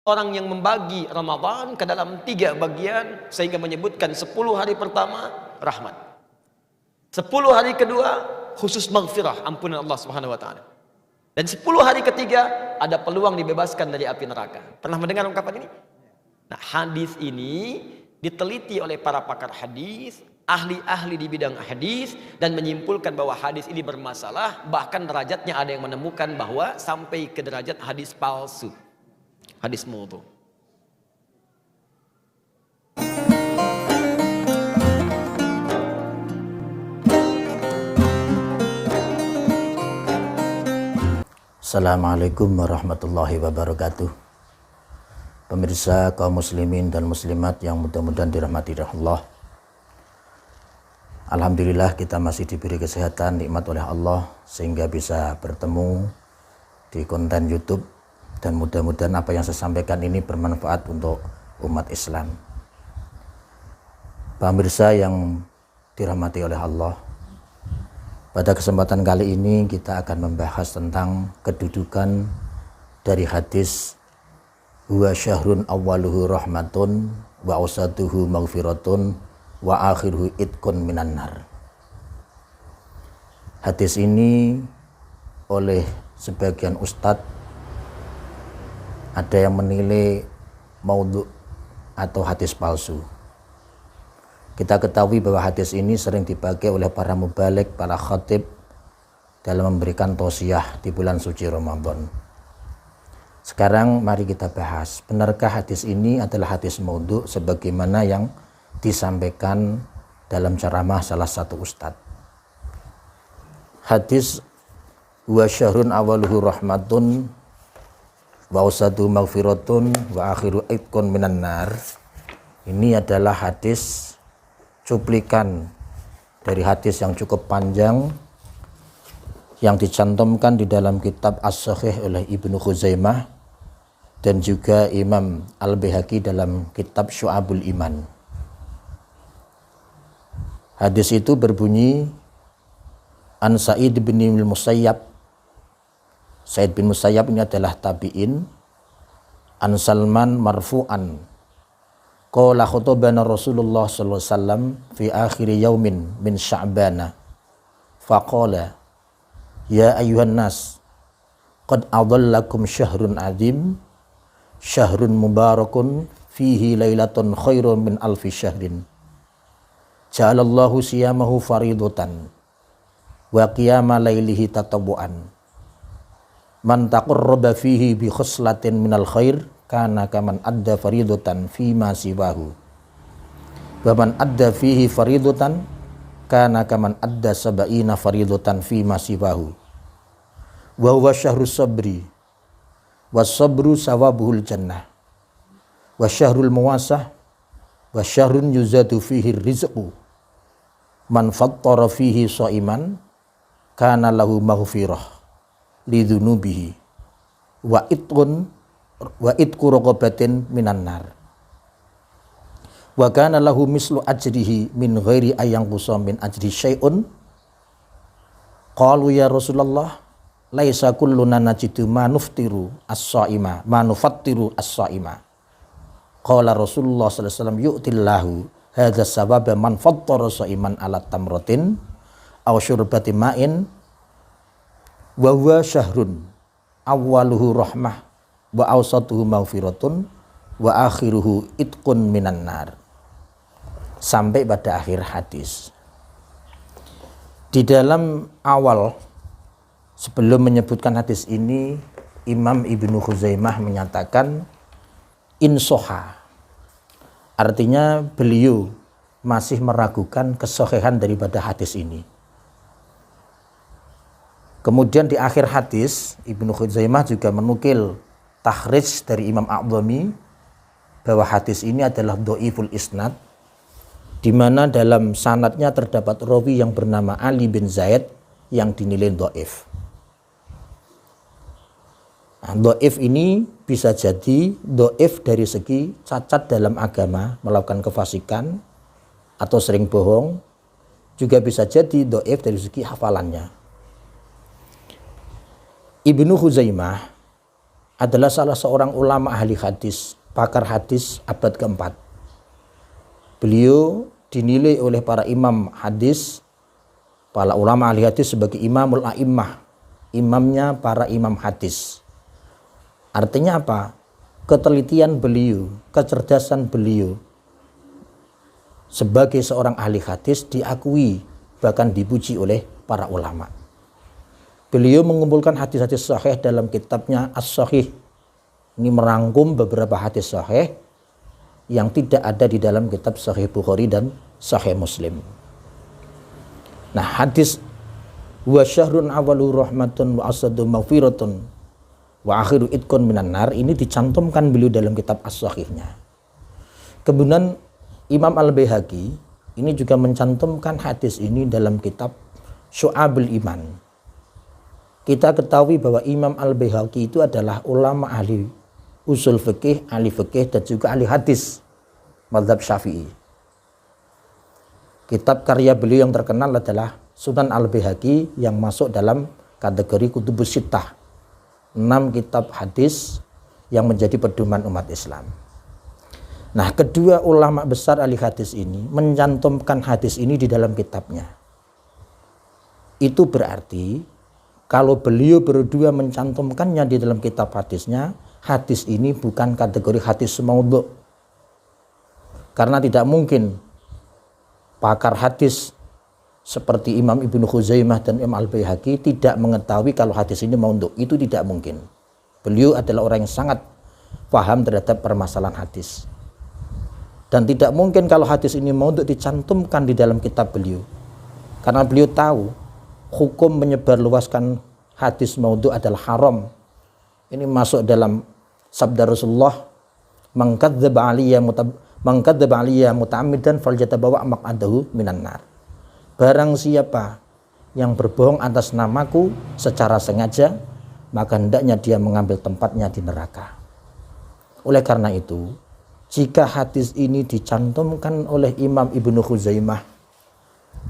orang yang membagi Ramadan ke dalam 3 bagian sehingga menyebutkan 10 hari pertama rahmat, 10 hari kedua khusus maghfirah, ampunan Allah Subhanahu wa taala, dan 10 hari ketiga ada peluang dibebaskan dari api neraka. Pernah mendengar ungkapan ini? Nah, hadis ini diteliti oleh para pakar hadis, ahli-ahli di bidang hadis, dan menyimpulkan bahwa hadis ini bermasalah. Bahkan derajatnya ada yang menemukan bahwa sampai ke derajat hadis palsu, hadis maudhu. Assalamualaikum warahmatullahi wabarakatuh. Pemirsa kaum muslimin dan muslimat yang mudah-mudahan dirahmati Allah. Alhamdulillah kita masih diberi kesehatan, nikmat oleh Allah sehingga bisa bertemu di konten YouTube, dan mudah-mudahan apa yang saya sampaikan ini bermanfaat untuk umat Islam. Pemirsa yang dirahmati oleh Allah, pada kesempatan kali ini kita akan membahas tentang kedudukan dari hadis huwa syahrun awwaluhu rahmatun wa awsatuhu maghfiratun wa akhiruhu itqun minan nar. Hadis ini oleh sebagian ustadz ada yang menilai maudhu atau hadis palsu. Kita ketahui bahwa hadis ini sering dipakai oleh para mubalik, para khatib dalam memberikan tausiah di bulan suci Ramadan. Sekarang mari kita bahas, benarkah hadis ini adalah hadis maudhu sebagaimana yang disampaikan dalam ceramah salah satu ustadz. Hadis wa syahrun awaluhu rahmatun wa awsatuhu maghfiratun wa akhiru itqun minan nar. Ini adalah hadis cuplikan dari hadis yang cukup panjang yang dicantumkan di dalam kitab As-Sahih oleh Ibnu Khuzaimah dan juga Imam Al-Baihaqi dalam kitab Syu'abul Iman. Hadis itu berbunyi, An Sa'id bin Musayyab. Sa'id bin Musayyab ini adalah tabi'in. An Salman marfu'an, qala khutbana Rasulullah sallallahu alaihi wasallam fi akhir yaumin min Sya'bana faqala ya ayyuhan nas qad adallakum syahrun azim syahrun mubarakun fihi lailatun khairun min alfi syahrin ja'alallahu siyamahu faridatan wa qiyama lailihi tatawuan man taqarraba fihi bi khuslatin minal khair kana kaman adda faridatan fima siwahu wa man adda fihi faridatan kana kaman adda sab'ina faridatan fima siwahu wa huwa syahrus sabri was sabru sawabuhul jannah wa syahrul muwasah wa syahrun yuzadu fihi rizqu man fattara fihi shaiman kana lahu maghfirah lidzunubihi wa itqu raqabatin minan nar wa kana lahu mislu ajrihi min ghairi ayang qusam min ajri syai'un. Qalu ya Rasulullah laisa kulluna najidu ma nuftiru as-shaima ma nufattiru as-shaima. Qala Rasulullah sallallahu alaihi wasallam yu'tillahu hadza sababa man fattara shaiman ala tamratin aw syurbati ma'in wa huwa syahrun awwaluhu rahmah wa awsatuhu maghfiratun wa akhiruhu itqun minan nar, sampai pada akhir hadis. Di dalam awal sebelum menyebutkan hadis ini, Imam Ibnu Khuzaimah menyatakan insoha, artinya beliau masih meragukan kesohihan daripada hadis ini. Kemudian di akhir hadis Ibnu Khuzaimah juga menukil takhrij dari Imam A'dhami bahwa hadis ini adalah dhaiful isnad, di mana dalam sanadnya terdapat rawi yang bernama Ali bin Zaid yang dinilai dhaif. Nah, dhaif ini bisa jadi dhaif dari segi cacat dalam agama, melakukan kefasikan atau sering bohong, juga bisa jadi dhaif dari segi hafalannya. Ibnu Khuzaimah adalah salah seorang ulama ahli hadis, pakar hadis abad keempat. Beliau dinilai oleh para imam hadis, para ulama ahli hadis sebagai imamul a'immah, imamnya para imam hadis. Artinya apa? Ketelitian beliau, kecerdasan beliau sebagai seorang ahli hadis diakui bahkan dipuji oleh para ulama. Beliau mengumpulkan hadis-hadis sahih dalam kitabnya As-Sahih. Ini merangkum beberapa hadis sahih yang tidak ada di dalam kitab Sahih Bukhari dan Sahih Muslim. Nah, hadis wa syahrun awalu rahmatun wa asadu maghfiratun wa akhiru idkun minan nar ini dicantumkan beliau dalam kitab As-Sahihnya. Kemudian Imam Al-Baihaqi ini juga mencantumkan hadis ini dalam kitab Syu'abul Iman. Kita ketahui bahwa Imam Al-Baihaqi itu adalah ulama ahli usul fikih, ahli fikih dan juga ahli hadis mazhab Syafi'i. Kitab karya beliau yang terkenal adalah Sunan Al-Baihaqi yang masuk dalam kategori Kutubus Sittah, 6 kitab hadis yang menjadi pedoman umat Islam. Nah, kedua ulama besar ahli hadis ini mencantumkan hadis ini di dalam kitabnya. Itu berarti kalau beliau berdua mencantumkannya di dalam kitab hadisnya, hadis ini bukan kategori hadis maudhu'. Karena tidak mungkin pakar hadis seperti Imam Ibnu Khuzaimah dan Imam Al-Baihaqi tidak mengetahui kalau hadis ini maudhu'. Itu tidak mungkin. Beliau adalah orang yang sangat paham terhadap permasalahan hadis. Dan tidak mungkin kalau hadis ini maudhu' dicantumkan di dalam kitab beliau. Karena beliau tahu hukum menyebarluaskan hadis maudhu' adalah haram. Ini masuk dalam sabda Rasulullah, "Man kadzdzaba alayya muta'ammidan falyatabawa maq'adahu minan nar." Barang siapa yang berbohong atas namaku secara sengaja, maka hendaknya dia mengambil tempatnya di neraka. Oleh karena itu, jika hadis ini dicantumkan oleh Imam Ibnu Khuzaimah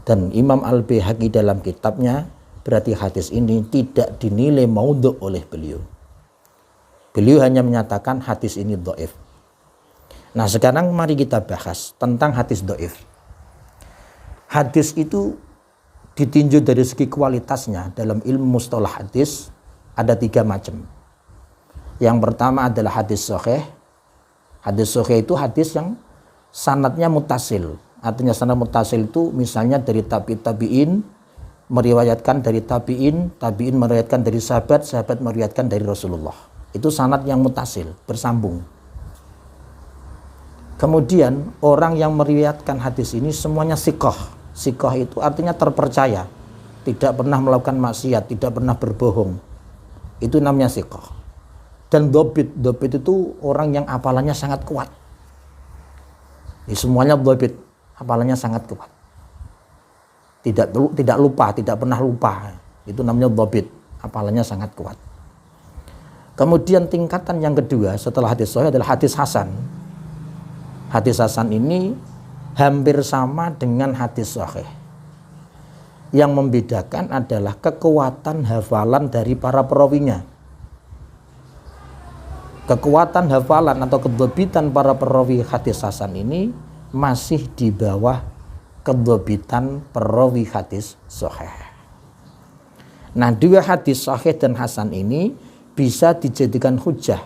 dan Imam Al-Baihaqi dalam kitabnya, berarti hadis ini tidak dinilai maudhu' oleh beliau. Beliau hanya menyatakan hadis ini dhaif. Nah, sekarang mari kita bahas tentang hadis dhaif. Hadis itu ditinjau dari segi kualitasnya dalam ilmu mustalah hadis ada 3 macam. Yang pertama adalah hadis sahih. Hadis sahih itu hadis yang sanadnya muttasil. Artinya sanad muttasil itu misalnya dari tabi'in meriwayatkan dari tabi'in meriwayatkan dari sahabat meriwayatkan dari Rasulullah. Itu sanad yang muttasil, bersambung. Kemudian orang yang meriwayatkan hadis ini semuanya siqah. Siqah itu artinya terpercaya, tidak pernah melakukan maksiat, tidak pernah berbohong. Itu namanya siqah. Dan dhabit itu orang yang hafalannya sangat kuat. Ini semuanya dhabit. Hafalannya sangat kuat, tidak lupa, tidak pernah lupa. Itu namanya dhabit, hafalannya sangat kuat. Kemudian tingkatan yang kedua setelah hadis sahih adalah hadis hasan. Hadis hasan ini hampir sama dengan hadis sahih. Yang membedakan adalah kekuatan hafalan dari para perawinya. Kekuatan hafalan atau kedhabitan para perawi hadis hasan ini masih di bawah kedhabitan perawi hadis sahih. Nah, 2 hadis sahih dan hasan ini bisa dijadikan hujjah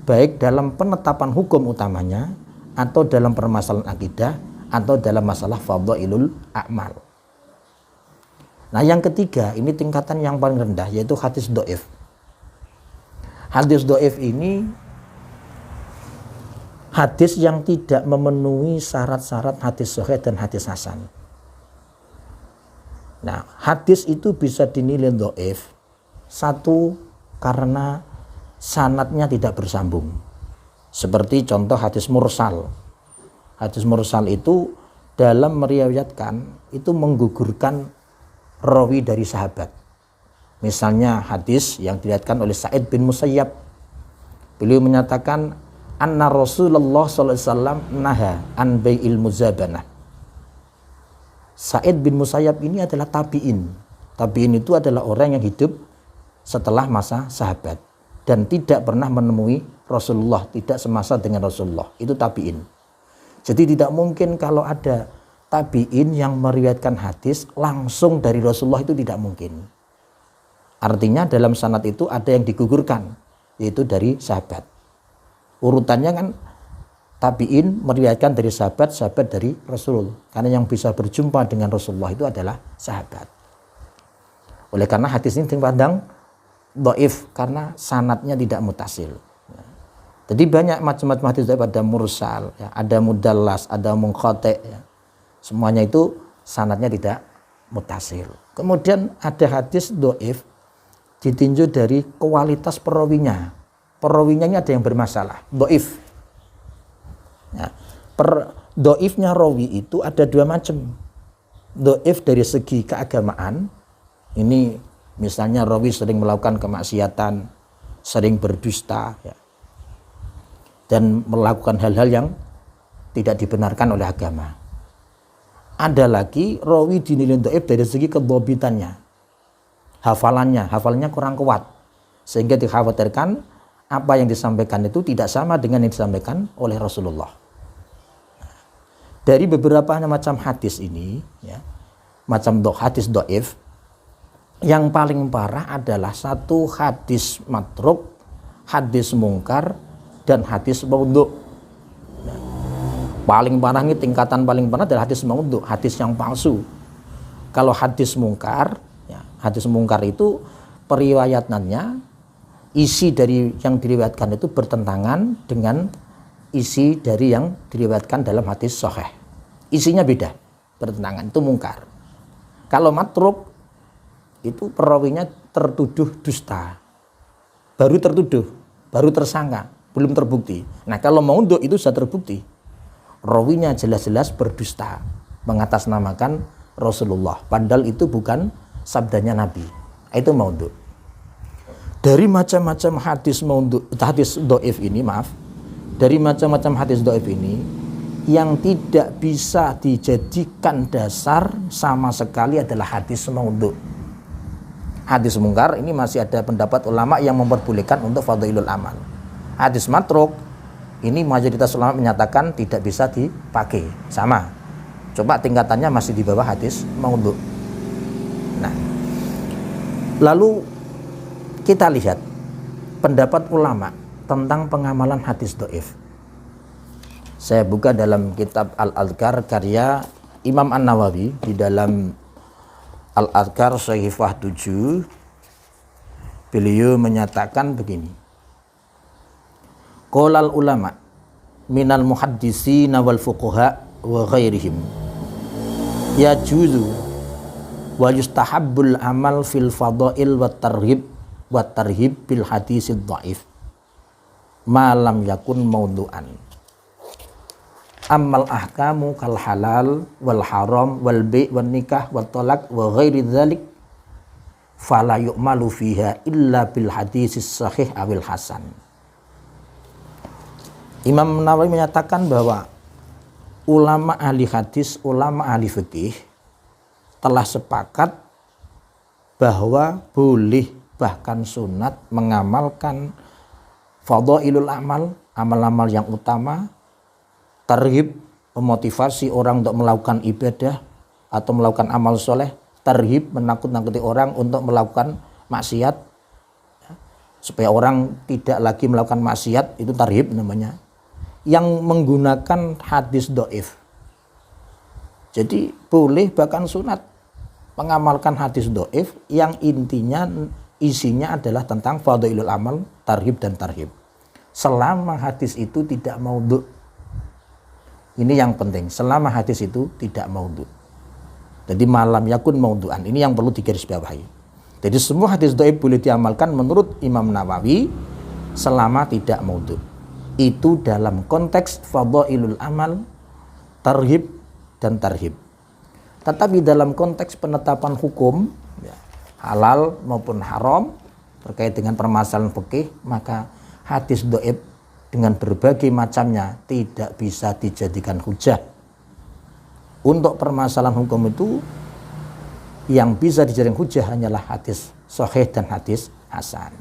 baik dalam penetapan hukum utamanya atau dalam permasalahan akidah atau dalam masalah fadhailul a'mal. Nah, yang ketiga ini tingkatan yang paling rendah yaitu hadis dhaif. Hadis dhaif ini hadis yang tidak memenuhi syarat-syarat hadis sahih dan hadis hasan. Nah, hadis itu bisa dinilai dhaif. 1, karena sanadnya tidak bersambung. Seperti contoh hadis mursal. Hadis mursal itu dalam meriwayatkan itu menggugurkan rawi dari sahabat. Misalnya hadis yang diriwayatkan oleh Sa'id bin Musayyab. Beliau menyatakan anna Rasulullah sallallahu alaihi wasallam naha an bai'il muzabanah. Sa'id bin Musayyab ini adalah tabi'in. Tabi'in itu adalah orang yang hidup setelah masa sahabat. dan tidak pernah menemui Rasulullah, tidak semasa dengan Rasulullah. Itu tabi'in. Jadi tidak mungkin kalau ada tabi'in yang meriwayatkan hadis langsung dari Rasulullah, itu tidak mungkin. Artinya dalam sanad itu ada yang digugurkan, yaitu dari sahabat. Urutannya kan tabi'in meriwayatkan dari sahabat, sahabat dari Rasul. Karena yang bisa berjumpa dengan Rasulullah itu adalah sahabat. Oleh karena hadis ini dipandang dhaif karena sanadnya tidak mutasil. Jadi banyak macam-macam hadis dhaif, ada mursal, ya, ada mudallas, ada munqati', ya. Semuanya itu sanadnya tidak mutasil. Kemudian ada hadis dhaif ditinjau dari kualitas perawinya. Perawinya ini ada yang bermasalah, dhaif. Ya, dhaifnya rawi itu ada dua macam. Dhaif dari segi keagamaan, ini misalnya rawi sering melakukan kemaksiatan, sering berdusta, ya, dan melakukan hal-hal yang tidak dibenarkan oleh agama. Ada lagi rawi dinilai dhaif dari segi kedhabitannya, hafalannya kurang kuat, sehingga dikhawatirkan apa yang disampaikan itu tidak sama dengan yang disampaikan oleh Rasulullah. Dari beberapa macam hadis ini, ya, macam hadis dhaif, yang paling parah adalah satu hadis matruk, hadis mungkar, dan hadis maudhu'. Ya. Paling parah ini, tingkatan paling parah adalah hadis maudhu', hadis yang palsu. Kalau hadis mungkar, ya, hadis mungkar itu periwayatannya, isi dari yang diriwayatkan itu bertentangan dengan isi dari yang diriwayatkan dalam hadis sahih. Isinya beda, bertentangan, itu mungkar. Kalau matruk itu perawinya tertuduh dusta. Baru tertuduh, baru tersangka, belum terbukti. Nah, kalau maudhu' itu sudah terbukti. Rawinya jelas-jelas berdusta, mengatasnamakan Rasulullah, padahal itu bukan sabdanya Nabi. Itu maudhu'. Dari macam-macam hadis maudhu', hadis dhaif ini, dari macam-macam hadis dhaif ini, yang tidak bisa dijadikan dasar sama sekali adalah hadis maudhu'. Hadis mungkar ini masih ada pendapat ulama yang memperbolehkan untuk fadhailul amal. Hadis matruk ini mayoritas ulama menyatakan tidak bisa dipakai, sama. Coba tingkatannya masih di bawah hadis maudhu'. Nah, lalu kita lihat pendapat ulama tentang pengamalan hadis dhaif. Saya buka dalam kitab Al-Adhkar karya Imam An-Nawawi di dalam Al-Adhkar Sahifah 7. Beliau menyatakan begini. Qolal ulama minal muhaddisina wal fuqaha wa ghairihim yajuzu wa yustahabbul amal fil fadail wat tarhib bil hadisid dhaif ma lam yakun maudhu'an. Ammal ahkamu kal halal wal haram wal bai' wan nikah wat talaq wa ghairi dzalik fala yu'malu fiha illa bil hadisis sahih awil hasan. Imam Nawawi menyatakan bahwa ulama ahli hadis, ulama ahli fikih telah sepakat bahwa boleh bahkan sunat mengamalkan fadhailul amal, amal-amal yang utama, tarhib, memotivasi orang untuk melakukan ibadah atau melakukan amal soleh, tarhib, menakut-nakuti orang untuk melakukan maksiat, supaya orang tidak lagi melakukan maksiat, itu tarhib namanya, yang menggunakan hadis dhaif. Jadi boleh bahkan sunat mengamalkan hadis dhaif yang intinya isinya adalah tentang fadhailul amal, tarhib dan tarhib, selama hadis itu tidak maudhu'. Ini yang penting, selama hadis itu tidak maudhu'. Jadi malam yakun maudhu'an, ini yang perlu digarisbawahi. Jadi semua hadis dhaif boleh diamalkan menurut Imam Nawawi selama tidak maudhu'. Itu dalam konteks fadhailul amal, tarhib dan tarhib. Tetapi dalam konteks penetapan hukum, ya, halal maupun haram terkait dengan permasalahan fikih, maka hadis dhaif dengan berbagai macamnya tidak bisa dijadikan hujah. Untuk permasalahan hukum itu yang bisa dijadikan hujah hanyalah hadis sahih dan hadis hasan.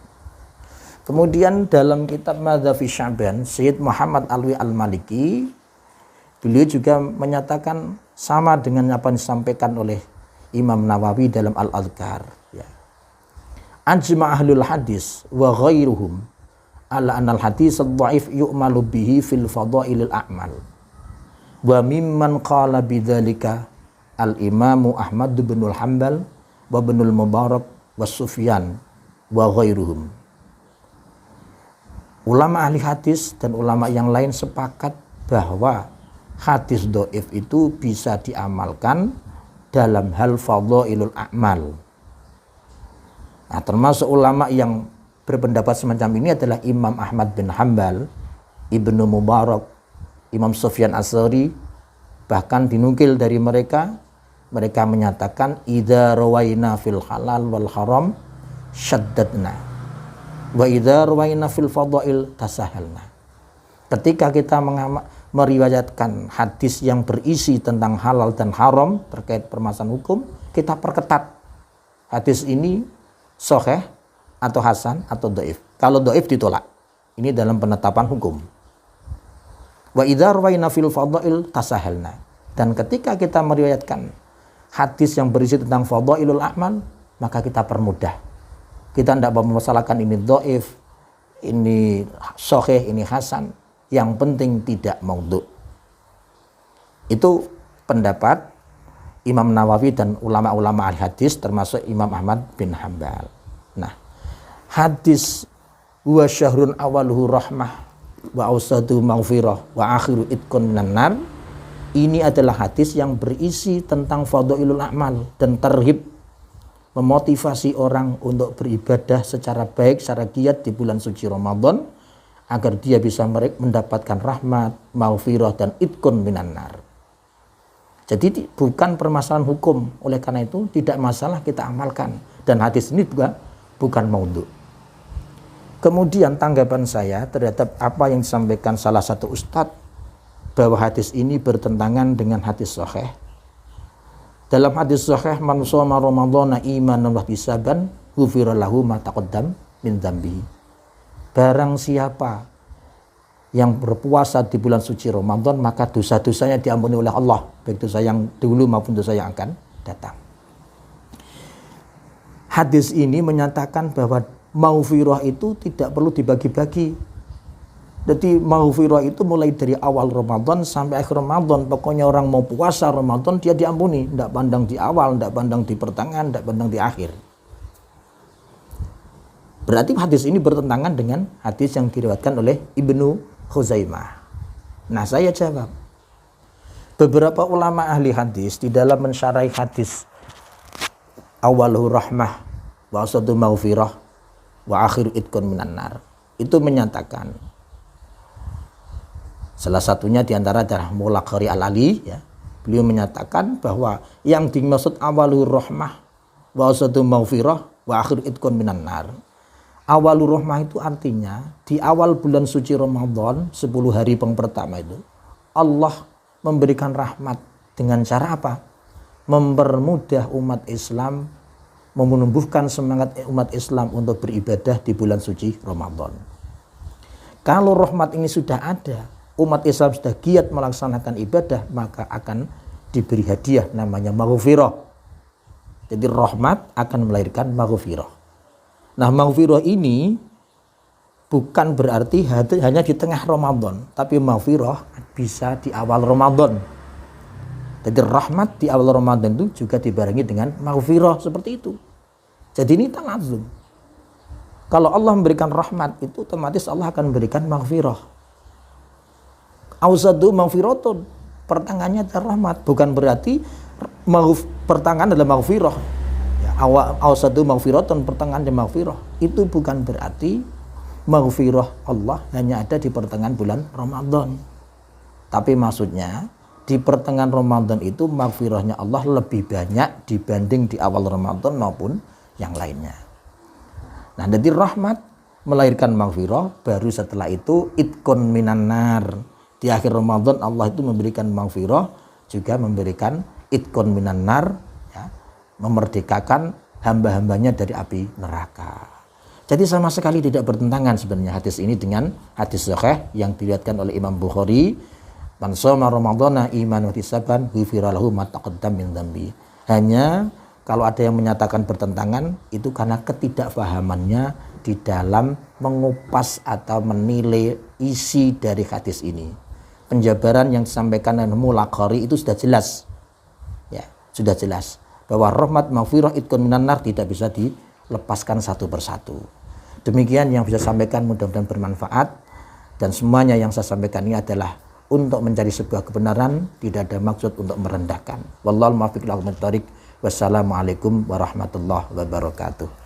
Kemudian dalam kitab Madza fi Sya'ban, Syed Muhammad Alwi Al-Maliki, beliau juga menyatakan sama dengan apa yang disampaikan oleh Imam Nawawi dalam Al-Adhkar. Ya. Ajma' ahlul hadis wa ghairuhum ala anal hadis ad-dha'if yu'malu bihi fil fadailil a'mal. Wa mimman qala bidzalika al-Imamu Ahmad bin Hanbal wa Ibnul Mubarak wa Sufyan wa ghairuhum. Ulama ahli hadis dan ulama yang lain sepakat bahwa hadis dhaif itu bisa diamalkan dalam hal fadhailul a'mal. Nah, termasuk ulama yang berpendapat semacam ini adalah Imam Ahmad bin Hanbal, Ibnu Mubarak, Imam Sufyan Ats-Tsauri. Bahkan dinukil dari mereka menyatakan idza rawaina fil halal wal haram syaddadna wa idza rawaina fil fadail tasahalna. Ketika kita meriwayatkan hadis yang berisi tentang halal dan haram terkait permasalahan hukum, kita perketat. Hadis ini sahih atau hasan atau dhaif. Kalau dhaif ditolak. Ini dalam penetapan hukum. Wa idza rawaina fil fadail tasahalna. Dan ketika kita meriwayatkan hadis yang berisi tentang fadailul a'mal, maka kita permudah. Kita tidak mempermasalahkan ini dhaif, ini sahih, ini hasan. Yang penting tidak maudhu. Itu pendapat Imam Nawawi dan ulama-ulama al-hadis termasuk Imam Ahmad bin Hanbal. Nah, hadis wa syahrun awaluhu rahmah wa awsatu maghfirah wa akhiru itqun minan nar, ini adalah hadis yang berisi tentang fadhailul a'mal dan tarhib, memotivasi orang untuk beribadah secara baik, secara giat di bulan suci Ramadan agar dia bisa mendapatkan rahmat, maghfirah dan itqun minan nar. Jadi bukan permasalahan hukum, oleh karena itu tidak masalah kita amalkan, dan hadis ini juga bukan maudhu. Kemudian tanggapan saya terhadap apa yang disampaikan salah satu ustadz bahwa hadis ini bertentangan dengan hadis sahih. Dalam hadis sahih, man shoma ramadhana imanan wa ihtisaban ghufira lahu ma taqaddam min dzambihi. Barang siapa yang berpuasa di bulan suci Ramadan, maka dosa-dosanya diampuni oleh Allah, baik dosa yang dulu maupun dosa yang akan datang. Hadis ini menyatakan bahwa maghfirah itu tidak perlu dibagi-bagi. Jadi maghfirah itu mulai dari awal Ramadan sampai akhir Ramadan. Pokoknya orang mau puasa Ramadan dia diampuni, tidak pandang di awal, tidak pandang di pertengahan, tidak pandang di akhir. Berarti hadis ini bertentangan dengan hadis yang diriwayatkan oleh Ibnu Khuzaimah. Nah, saya jawab, beberapa ulama ahli hadis di dalam mensyarahi hadis awaluhu rahmah wa awsatu maghfirah wa akhiru itqun minan nar, itu menyatakan, salah satunya diantara adalah Mulaqari Al-Ali, ya, beliau menyatakan bahwa yang dimaksud awaluhu rahmah wa awsatu maghfirah wa akhiru itqun minan nar, awalur rahmah itu artinya di awal bulan suci Ramadan 10 hari pertama itu Allah memberikan rahmat dengan cara apa? Mempermudah umat Islam, menumbuhkan semangat umat Islam untuk beribadah di bulan suci Ramadan. Kalau rahmat ini sudah ada, umat Islam sudah giat melaksanakan ibadah, maka akan diberi hadiah namanya maghfirah. Jadi rahmat akan melahirkan maghfirah. Nah, maghfirah ini bukan berarti hanya di tengah Ramadan, tapi maghfirah bisa di awal Ramadan. Jadi rahmat di awal Ramadan itu juga dibarengi dengan maghfirah seperti itu. Jadi ini talazum. Kalau Allah memberikan rahmat, itu otomatis Allah akan memberikan maghfirah. Awsadu maghfiratun, pertengahannya adalah rahmat, bukan berarti pertengahan adalah maghfirah. Awsatu maghfiratun, pertengahan dan maghfirah, itu bukan berarti maghfirah Allah hanya ada di pertengahan bulan Ramadan. Tapi maksudnya di pertengahan Ramadan itu maghfirahnya Allah lebih banyak dibanding di awal Ramadan maupun yang lainnya. Nah, jadi rahmat melahirkan maghfirah, baru setelah itu itqun minan nar. Di akhir Ramadan Allah itu memberikan maghfirah, juga memberikan itqun minan nar, memerdekakan hamba-hambanya dari api neraka. Jadi sama sekali tidak bertentangan sebenarnya hadis ini dengan hadis sahih yang diriwayatkan oleh Imam Bukhari, man shoma ramadhana imanan wa ihtisaban ghufira lahu ma taqaddama min dzambi. Hanya kalau ada yang menyatakan bertentangan itu karena ketidakfahamannya di dalam mengupas atau menilai isi dari hadis ini. Penjabaran yang disampaikan oleh Mulaqari itu sudah jelas. Ya, sudah jelas bahwa rahmat maghfirah itqun minan nar tidak bisa dilepaskan satu persatu. Demikian yang bisa sampaikan, mudah-mudahan bermanfaat, dan semuanya yang saya sampaikan ini adalah untuk mencari sebuah kebenaran, tidak ada maksud untuk merendahkan. Wallahul muwaffiq ila aqwamit thoriq. Wassalamualaikum warahmatullahi wabarakatuh.